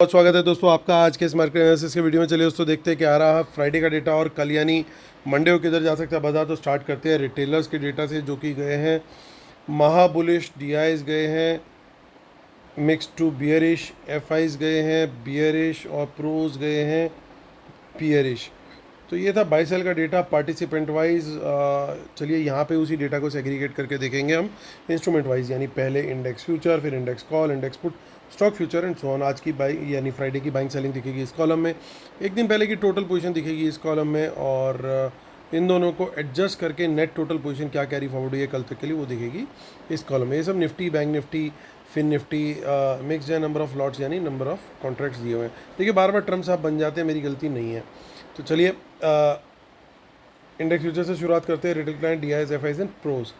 बहुत स्वागत है दोस्तों आपका आज के इस मार्केट एनालिसिस के वीडियो में। चलिए दोस्तों देखते हैं क्या आ रहा है फ्राइडे का डेटा और कल यानी मंडे को किधर जा सकता है बाजार। तो स्टार्ट करते हैं रिटेलर्स के डेटा से जो कि गए हैं महाबुलिश, डीआईज गए हैं मिक्स टू बियरिश, एफआईज गए हैं बियरिश और प्रोज गए हैं पियरिश। तो ये था बाई सेल का डेटा पार्टिसिपेंट वाइज। चलिए यहाँ पे उसी डेटा को सेग्रीगेट करके देखेंगे हम इंस्ट्रूमेंट वाइज, यानी पहले इंडेक्स फ्यूचर, फिर index call, index put, stock future and so on. आज की बाई यानी फ्राइडे की बाइंग सेलिंग दिखेगी इस कॉलम में, एक दिन पहले की टोटल पोजीशन दिखेगी इस कॉलम में, और इन दोनों को एडजस्ट करके नेट टोटल पोजीशन क्या कैरी फॉरवर्ड हुई है कल तक के लिए वो दिखेगी इस कॉलम में। ये सब Nifty, bank Nifty, fin Nifty mix है, नंबर ऑफ लॉट्स यानी नंबर ऑफ कॉन्ट्रैक्ट्स दिए हुए हैं। देखिए बार बार टर्म्स आप बन जाते हैं, मेरी गलती नहीं है। तो चलिए इंडेक्स फ्यूचर से शुरुआत करते हैं। Retail client, DIIs, FIIs and pros.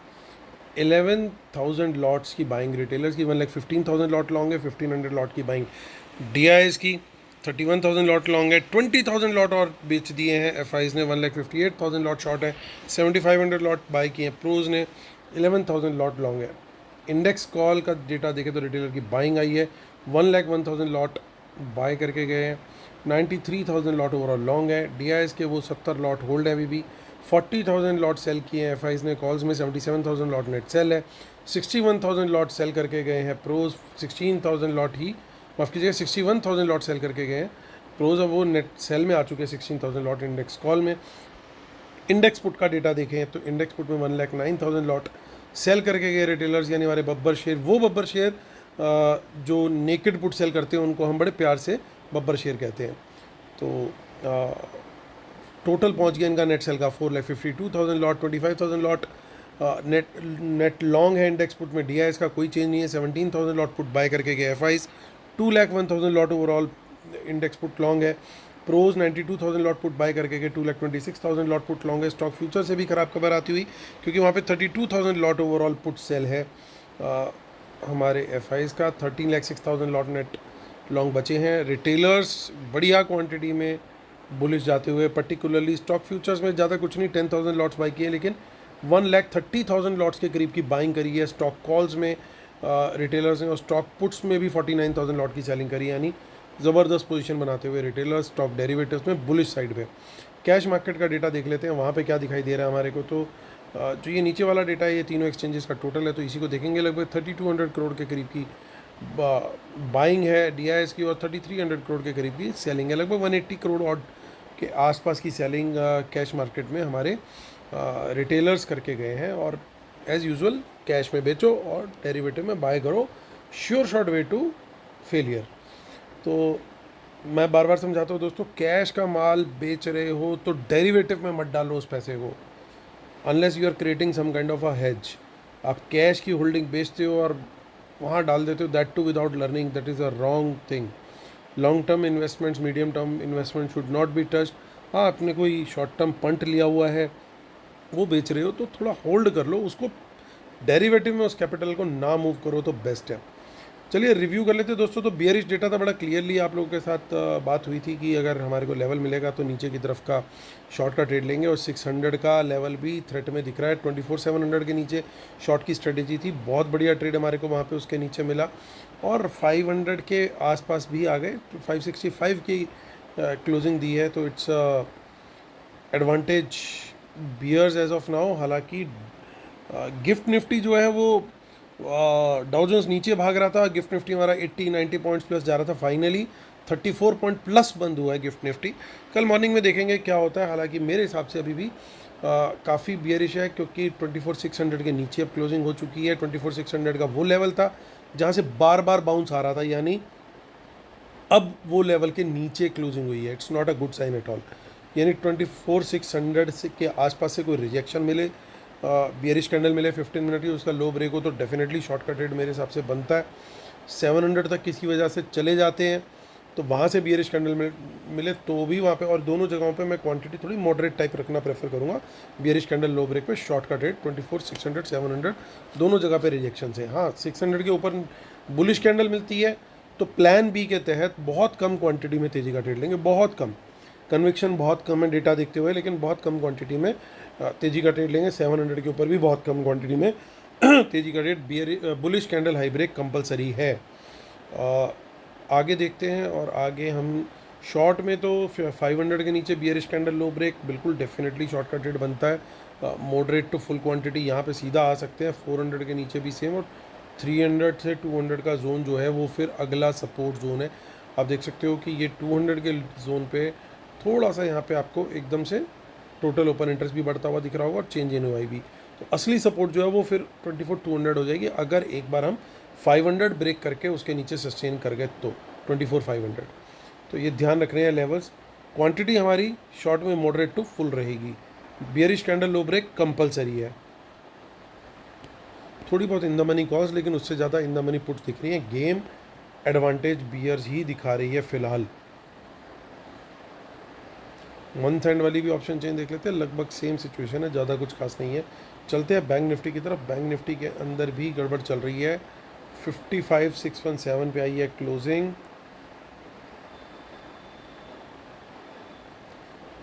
11,000 lots की बाइंग रिटेलर्स की, 1,15,000 लॉट लॉन्ग है, 1,500 लॉट की बाइंग डीआईएस की, 31,000 लॉट लॉन्ग है, 20,000 लॉट और बेच दिए हैं एफआईज ने, 1,58,000 लॉट शॉर्ट है, 7,500 लॉट बाई किए हैं प्रोज ने, 11,000 लॉट लॉन्ग है। इंडेक्स कॉल का डेटा देखें तो रिटेलर की बाइंग आई है, 1,01,000 लॉट बाय करके गए हैं, 93,000 लॉट ओवरऑल लॉन्ग है। डीआईएस के वो 70 लॉट होल्ड है अभी भी, 40,000 लॉट सेल किए हैं एफआईज ने, कॉल्स में 77,000 लॉट नेट सेल है, 61,000 लॉट सेल करके गए हैं प्रोज, 16,000 लॉट ही माफ़ कीजिएगा 61,000 लॉट सेल करके गए हैं प्रोज, अब वो नेट सेल में आ चुके हैं 16,000 लॉट इंडेक्स कॉल में। इंडेक्स पुट का डेटा देखें तो इंडेक्स पुट में 1,09,000 लॉट सेल करके गए रिटेलर्स, यानी हमारे बब्बर शेयर, वो बब्बर शेयर जो नेकेड पुट सेल करते हैं उनको हम बड़े प्यार से बब्बर शेयर कहते हैं। तो टोटल पहुंच गया इनका नेट सेल का 4,52,000 लॉट, 25,000 लॉट नेट लॉन्ग है इंडेक्स पुट में। डीआईएस का कोई चेंज नहीं है, 17,000 लॉट पुट बाय करके गए FIIs, 2,01,000 lot overall index put long है। प्रोज 92,000 लॉट पुट बाय करके गए, 2,26,000 लॉट पुट लॉन्ग है। स्टॉक फ्यूचर से भी खराब खबर आती हुई क्योंकि वहाँ पे 32,000 लॉट ओवरऑल पुट सेल है हमारे एफआईज का, 13,06,000 लॉट नेट लॉन्ग बचे हैं। रिटेलर्स बढ़िया क्वांटिटी में बुलिश जाते हुए, पर्टिकुलरली स्टॉक फ्यूचर्स में ज़्यादा कुछ नहीं, 10,000 लॉट्स बाई किए, लेकिन 1,30,000 लॉट्स के करीब की बाइंग करी है। स्टॉक कॉल्स में रिटेलर्स ने और स्टॉक पुट्स में भी 49,000 लॉट की सेलिंग करी, यानी ज़बरदस्त पोजीशन बनाते हुए रिटेलर्स स्टॉक डेरिवेटिव्स में बुलिश साइड पे। कैश मार्केट का डेटा देख लेते हैं, वहाँ पे क्या दिखाई दे रहा है हमारे को। तो जो ये नीचे वाला डेटा है ये तीनों एक्सचेंजेस का टोटल है, तो इसी को देखेंगे। लगभग 3,200 करोड़ के करीब की बाइंग है डीआईएस की और 3,300 करोड़ के करीब की सेलिंग है। लगभग 180 करोड़ और के आसपास की सेलिंग कैश मार्केट में हमारे रिटेलर्स करके गए हैं। और एज़ यूजुअल कैश में बेचो और डेरिवेटिव में बाय करो, sure short way to failure. तो मैं बार बार समझाता हूँ दोस्तों, कैश का माल बेच रहे हो तो डेरिवेटिव में मत डालो उस पैसे को, unless you are creating some kind of a hedge. आप कैश की होल्डिंग बेचते हो और वहाँ डाल देते हो, that too without learning, that is a wrong thing. Long term investments, medium term investment should not be touched. हाँ, आपने कोई शॉर्ट टर्म पंट लिया हुआ है वो बेच रहे हो तो थोड़ा होल्ड कर लो उसको, डेरिवेटिव में उस कैपिटल को ना मूव करो तो बेस्ट है। चलिए रिव्यू कर लेते हैं दोस्तों। तो बियरिश डेटा था, बड़ा क्लियरली आप लोगों के साथ बात हुई थी कि अगर हमारे को लेवल मिलेगा तो नीचे की तरफ का शॉर्ट का ट्रेड लेंगे, और 600 का लेवल भी थ्रेट में दिख रहा है। 24,700 के नीचे शॉर्ट की स्ट्रेटेजी थी, बहुत बढ़िया ट्रेड हमारे को वहाँ पे उसके नीचे मिला, और 500 के आसपास भी आ गए, 565 की क्लोजिंग दी है। तो it's advantage bears as of now. हालांकि गिफ्ट निफ्टी जो है वो डाउ जोन्स नीचे भाग रहा था, गिफ्ट निफ्टी हमारा 80-90 पॉइंट्स प्लस जा रहा था, फाइनली 34 पॉइंट प्लस बंद हुआ है गिफ्ट निफ्टी। कल मॉर्निंग में देखेंगे क्या होता है। हालांकि मेरे हिसाब से अभी भी काफ़ी बियरिश है क्योंकि 24,600 के नीचे अब क्लोजिंग हो चुकी है। 24,600 का वो लेवल था जहाँ से बार बार बाउंस आ रहा था, यानी अब वो लेवल के नीचे क्लोजिंग हुई है। It's not a good sign at all, यानी 24,600 से के आसपास से कोई रिजेक्शन मिले, बियरिश कैंडल मिले 15 मिनट की, उसका लो ब्रेक हो तो डेफिनेटली शॉर्ट का ट्रेड मेरे हिसाब से बनता है। 700 तक किसी वजह से चले जाते हैं तो वहाँ से बियरिश कैंडल मिले तो भी वहाँ पे, और दोनों जगहों पे मैं क्वांटिटी थोड़ी मॉडरेट टाइप रखना प्रेफर करूँगा। बियरिश कैंडल लो ब्रेक पे शॉर्ट का ट्रेड 24,600 700 दोनों जगह पे रिजेक्शन है। हाँ, 600 के ऊपर बुलिश कैंडल मिलती है तो प्लान बी के तहत बहुत कम क्वांटिटी में तेज़ी का ट्रेड लेंगे, बहुत कम, कन्विक्शन बहुत कम है डेटा देखते हुए, लेकिन बहुत कम क्वांटिटी में तेज़ी का ट्रेड लेंगे। 700 के ऊपर भी बहुत कम क्वांटिटी में तेज़ी का trade, bullish candle high break compulsory है। आगे देखते हैं, और आगे हम शॉर्ट में तो 500 के नीचे बियरिश कैंडल लो ब्रेक, बिल्कुल डेफिनेटली शॉर्ट का ट्रेड बनता है। मॉडरेट टू फुल क्वांटिटी यहाँ पे सीधा आ सकते हैं, 400 के नीचे भी सेम, और 300 से 200 का जोन जो है वो फिर अगला सपोर्ट जोन है। आप देख सकते हो कि ये 200 के जोन पे थोड़ा सा यहाँ पे आपको एकदम से टोटल ओपन इंटरेस्ट भी बढ़ता हुआ दिख रहा होगा, और चेंज इन भी। तो असली सपोर्ट जो है वो फिर 24,200 हो जाएगी, अगर एक बार हम 500 ब्रेक करके उसके नीचे सस्टेन कर गए तो 24,500। तो ये ध्यान रख रहे हैं लेवल्स। क्वांटिटी हमारी शॉर्ट में मॉडरेट टू फुल रहेगी, bearish candle low break compulsory है। थोड़ी बहुत इन द मनी कॉल्स, लेकिन उससे ज़्यादा इन द मनी पुट्स दिख रही हैं। गेम एडवांटेज बियर्स ही दिखा रही है फिलहाल। मंथ एंड वाली भी ऑप्शन चेंज देख लेते हैं, लगभग सेम सिचुएशन है, ज़्यादा कुछ खास नहीं है। चलते हैं बैंक निफ्टी की तरफ। बैंक निफ्टी के अंदर भी गड़बड़ चल रही है। 55,617 पे आई है क्लोजिंग।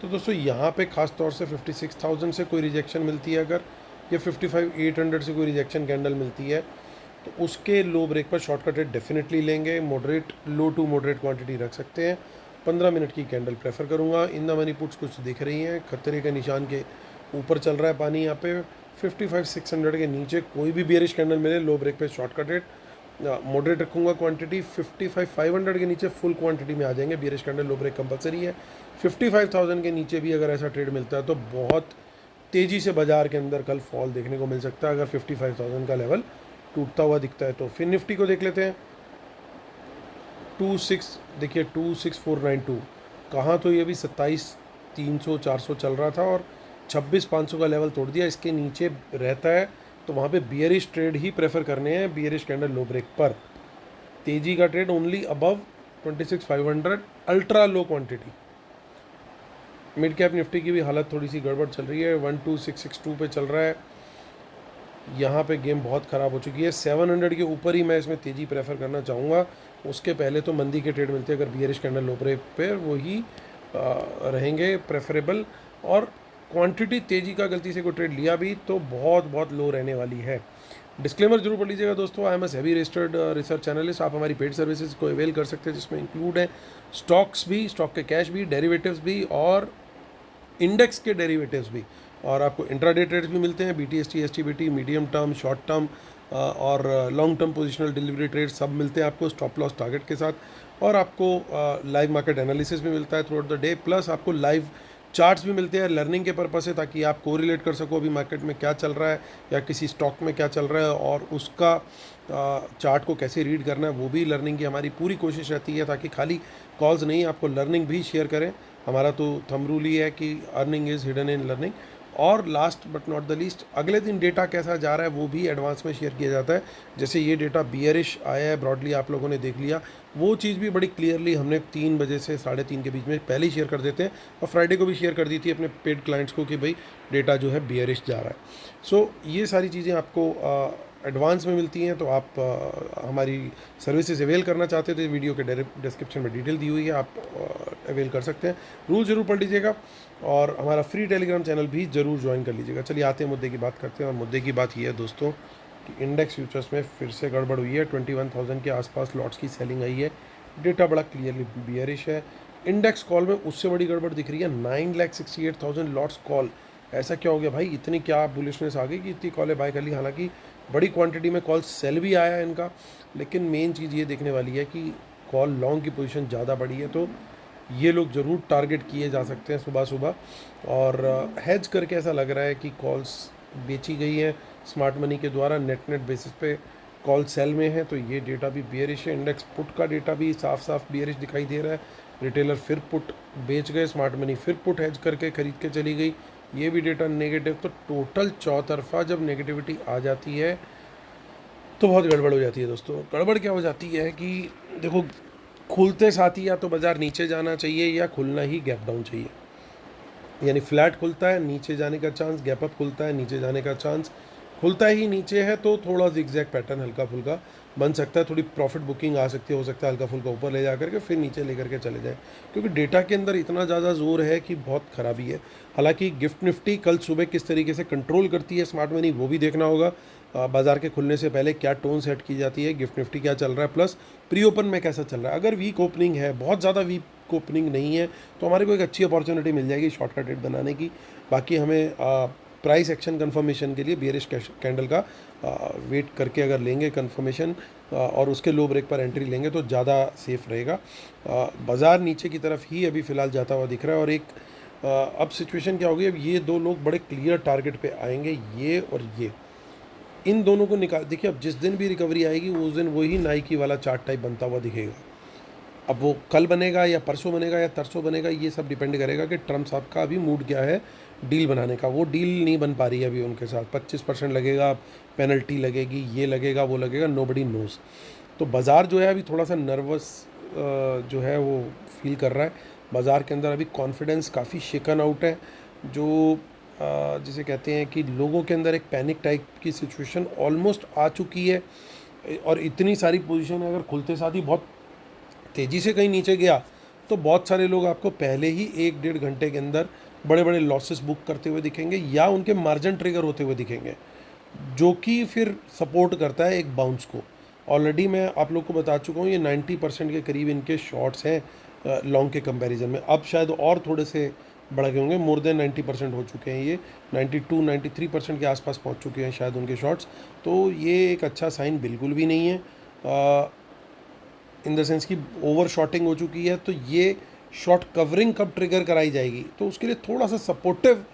तो दोस्तों यहाँ पे खास तौर से 56,000 से कोई रिजेक्शन मिलती है अगर, या 55,800 से कोई रिजेक्शन कैंडल मिलती है, तो उसके लो ब्रेक पर शॉर्ट का ट्रेड डेफिनेटली लेंगे। Moderate, low to moderate quantity रख सकते हैं। 15 मिनट की कैंडल प्रेफर करूँगा। इन द मनी पुट्स कुछ दिख रही हैं, खतरे के निशान के ऊपर चल रहा है पानी यहाँ पे। 55,600 के नीचे कोई भी बियरिश कैंडल मिले लो ब्रेक पे शॉर्ट का ट्रेड मॉडरेट रखूँगा। क्वांटिटी 55,500 के नीचे फुल क्वांटिटी में आ जाएंगे, bearish candle low break compulsory है। 55,000 के नीचे भी अगर ऐसा ट्रेड मिलता है तो बहुत तेज़ी से बाजार के अंदर कल फॉल देखने को मिल सकता है, अगर 55,000 का लेवल टूटता हुआ दिखता है तो। फिर निफ्टी को देख लेते हैं। 26,492 कहाँ, तो ये भी 27,300 400 चल रहा था, और 26,500 का लेवल तोड़ दिया। इसके नीचे रहता है तो वहाँ पे बियरिश ट्रेड ही प्रेफर करने हैं, बियरिश कैंडल लो ब्रेक पर। तेजी का trade only above 26,500 ultra low quantity. Mid cap Nifty की भी हालत थोड़ी सी गड़बड़ चल रही है, 12,662 पे चल रहा है। यहाँ पे गेम बहुत ख़राब हो चुकी है। 700 के ऊपर ही मैं इसमें तेज़ी प्रेफर करना चाहूँगा। उसके पहले तो मंदी के ट्रेड मिलते हैं, अगर बियरिश कैंडल लो ब्रेक पे वही रहेंगे प्रेफरेबल। और क्वांटिटी तेज़ी का गलती से कोई ट्रेड लिया भी तो बहुत बहुत लो रहने वाली है। डिस्क्लेमर जरूर पढ़ लीजिएगा दोस्तों, I am S heavy registered research analyst. आप हमारी पेड सर्विसेज को अवेल कर सकते हैं, जिसमें इंक्लूड है स्टॉक्स भी, स्टॉक के कैश भी, डेरिवेटिव्स भी, और इंडेक्स के डेरिवेटिव्स भी। और आपको इंट्राडे ट्रेड्स भी मिलते हैं, BTST, STBT, medium term, short term और long term positional delivery trade सब मिलते हैं आपको स्टॉप लॉस टारगेट के साथ। और आपको लाइव मार्केट एनालिसिस भी मिलता है through out the day, plus आपको लाइव चार्ट्स भी मिलते हैं लर्निंग के पर्पस से, ताकि आप कोरिलेट कर सको अभी मार्केट में क्या चल रहा है या किसी स्टॉक में क्या चल रहा है, और उसका चार्ट को कैसे रीड करना है वो भी लर्निंग की हमारी पूरी कोशिश रहती है, ताकि खाली कॉल्स नहीं, आपको लर्निंग भी शेयर करें। हमारा तो थंब रूल ही है कि earning is hidden in learning. और last but not the least, अगले दिन डेटा कैसा जा रहा है वो भी एडवांस में शेयर किया जाता है। जैसे ये डेटा बियरिश आया है, ब्रॉडली आप लोगों ने देख लिया, वो चीज़ भी बड़ी क्लियरली हमने 3 बजे से 3:30 के बीच में पहले ही शेयर कर देते हैं, और फ्राइडे को भी शेयर कर दी थी अपने पेड क्लाइंट्स को कि भाई डेटा जो है बियरिश जा रहा है। सो ये सारी चीज़ें आपको एडवांस में मिलती हैं, तो आप हमारी सर्विसेज अवेल करना चाहते हो तो वीडियो के डिस्क्रिप्शन में डिटेल दी हुई है, आप अवेल कर सकते हैं। रूल जरूर पढ़ लीजिएगा, और हमारा फ्री टेलीग्राम चैनल भी ज़रूर ज्वाइन कर लीजिएगा। चलिए आते हैं मुद्दे की बात करते हैं, और मुद्दे की बात ये है दोस्तों कि इंडेक्स फ्यूचर्स में फिर से गड़बड़ हुई है। 21,000 के आसपास लॉट्स की सेलिंग आई है, डेटा बड़ा क्लियरली बियरिश है। इंडेक्स कॉल में उससे बड़ी गड़बड़ दिख रही है, 9,68,000 लॉट्स कॉल। ऐसा क्या हो गया भाई, इतनी क्या बुलिशनेस आ गई कि इतनी कॉलें बाय कर ली। हालांकि बड़ी क्वांटिटी में कॉल सेल भी आया है इनका, लेकिन मेन चीज़ ये देखने वाली है कि कॉल लॉन्ग की पोजीशन ज़्यादा बड़ी है, तो ये लोग ज़रूर टारगेट किए जा सकते हैं सुबह सुबह। और हेज करके ऐसा लग रहा है कि कॉल्स बेची गई हैं स्मार्ट मनी के द्वारा, नेट बेसिस पे कॉल सेल में है, तो ये डेटा भी बियरिश है। इंडेक्स पुट का डेटा भी साफ साफ बियरिश दिखाई दे रहा है। रिटेलर फिर पुट बेच गए, स्मार्ट मनी फिर पुट हेज करके खरीद के चली गई, ये भी डेटा नेगेटिव। तो टोटल चौतरफा जब नेगेटिविटी आ जाती है तो बहुत गड़बड़ हो जाती है दोस्तों। गड़बड़ क्या हो जाती है कि देखो, खुलते साथ ही या तो बाज़ार नीचे जाना चाहिए या खुलना ही गैप डाउन चाहिए। यानी फ्लैट खुलता है, नीचे जाने का चांस, गैप अप खुलता है, नीचे जाने का चांस। खुलता ही नीचे है तो थोड़ा जिगजैग पैटर्न हल्का फुल्का बन सकता है, थोड़ी प्रॉफिट बुकिंग आ सकती है, हो सकता है हल्का फुल्का ऊपर ले जा करके फिर नीचे लेकर के चले जाए, क्योंकि डेटा के अंदर इतना ज़्यादा जोर है कि बहुत ख़राबी है। हालांकि गिफ्ट निफ्टी कल सुबह किस तरीके से कंट्रोल करती है स्मार्ट मनी वो भी देखना होगा। बाज़ार के खुलने से पहले क्या टोन सेट की जाती है, गिफ्ट निफ्टी क्या चल रहा है, प्लस प्री ओपन में कैसा चल रहा है। अगर वीक ओपनिंग है, बहुत ज़्यादा वीक ओपनिंग नहीं है, तो हमारे को एक अच्छी अपॉर्चुनिटी मिल जाएगी शॉर्ट का ट्रेड बनाने की। बाकी हमें प्राइस एक्शन कंफर्मेशन के लिए बियरिश कैंडल का वेट करके अगर लेंगे कंफर्मेशन और उसके लो ब्रेक पर एंट्री लेंगे तो ज़्यादा सेफ रहेगा। बाज़ार नीचे की तरफ ही अभी फ़िलहाल जाता हुआ दिख रहा है। और एक अब सिचुएशन क्या होगी, अब ये दो लोग बड़े क्लियर टारगेट पे आएंगे, ये और ये, इन दोनों को निकाल। देखिए अब जिस दिन भी रिकवरी आएगी उस दिन वही नाइकी वाला चार्ट टाइप बनता हुआ दिखेगा। अब वो कल बनेगा या परसों बनेगा या तरसों बनेगा, ये सब डिपेंड करेगा कि ट्रम्प साहब का अभी मूड क्या है डील बनाने का। वो डील नहीं बन पा रही है अभी उनके साथ, 25% लगेगा, पेनल्टी लगेगी, ये लगेगा वो लगेगा, नोबडी नोज़। तो बाज़ार जो है अभी थोड़ा सा नर्वस जो है वो फील कर रहा है। बाज़ार के अंदर अभी कॉन्फिडेंस काफ़ी शेकन आउट है, जो जिसे कहते हैं कि लोगों के अंदर एक पैनिक टाइप की सिचुएशन ऑलमोस्ट आ चुकी है। और इतनी सारी पोजीशन अगर खुलते साथ ही बहुत तेज़ी से कहीं नीचे गया तो बहुत सारे लोग आपको पहले ही 1-1.5 घंटे के अंदर बड़े बड़े लॉसेस बुक करते हुए दिखेंगे या उनके मार्जिन ट्रिगर होते हुए दिखेंगे, जो कि फिर सपोर्ट करता है एक बाउंस को। ऑलरेडी मैं आप लोग को बता चुका हूँ ये 90% के करीब इनके शॉर्ट्स हैं लॉन्ग के कंपैरिजन में। अब शायद और थोड़े से बढ़ गए होंगे, मोर देन 90% हो चुके हैं, ये 92-93% के आसपास पहुँच चुके हैं शायद उनके शॉर्ट्स। तो ये एक अच्छा साइन बिल्कुल भी नहीं है, इन द सेंस कि ओवर शॉर्टिंग हो चुकी है। तो ये शॉर्ट कवरिंग कब ट्रिगर कराई जाएगी, तो उसके लिए थोड़ा सा सपोर्टिव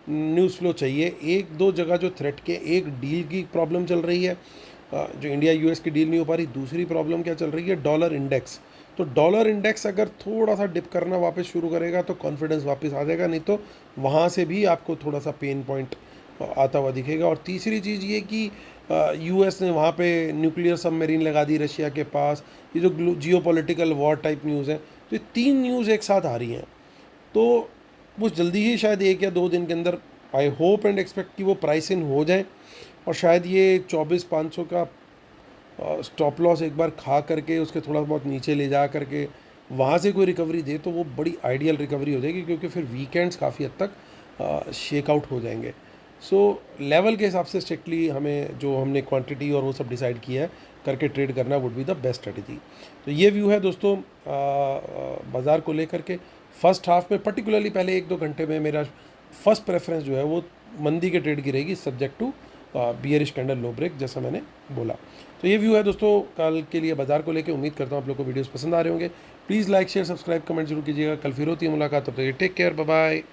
न्यूज़ फ्लो चाहिए। एक दो जगह जो थ्रेट के, एक डील की प्रॉब्लम चल रही है, जो इंडिया यूएस की डील नहीं हो पा रही। दूसरी प्रॉब्लम क्या चल रही है, डॉलर इंडेक्स। तो डॉलर इंडेक्स अगर थोड़ा सा डिप करना वापस शुरू करेगा तो कॉन्फिडेंस वापस आ जाएगा, नहीं तो वहाँ से भी आपको थोड़ा सा पेन पॉइंट आता हुआ दिखेगा। और तीसरी चीज़ ये कि यूएस ने वहाँ पे न्यूक्लियर सबमरीन लगा दी रशिया के पास, ये जो जियो पॉलिटिकल वॉर टाइप न्यूज़ है, तो ये 3 न्यूज़ एक साथ आ रही हैं। तो वो जल्दी ही शायद 1 या 2 दिन के अंदर आई होप एंड एक्सपेक्ट कि वो प्राइस इन हो जाए और शायद ये 24,500 का स्टॉप लॉस एक बार खा करके उसके थोड़ा बहुत नीचे ले जा करके वहाँ से कोई रिकवरी दे तो वो बड़ी आइडियल रिकवरी हो जाएगी, क्योंकि फिर वीकेंड्स काफ़ी हद तक शेक आउट हो जाएंगे। सो लेवल के हिसाब से स्ट्रिक्टली हमें जो हमने क्वांटिटी और वो सब डिसाइड किया है करके ट्रेड करना would be the best strategy. तो ये व्यू है दोस्तों बाज़ार को लेकर के। फर्स्ट हाफ में पर्टिकुलरली पहले 1-2 घंटे में मेरा फर्स्ट प्रेफरेंस जो है वो मंदी के ट्रेड की रहेगी, subject to bearish candle low break, जैसा मैंने बोला। तो ये व्यू है दोस्तों कल के लिए बाज़ार को लेकर। उम्मीद करता हूँ आप लोग को वीडियोस पसंद आ रहे होंगे। Please like share subscribe comment जरूर कीजिएगा। कल फिर होती है मुलाकात, तब तक टेक केयर, बाय बाय।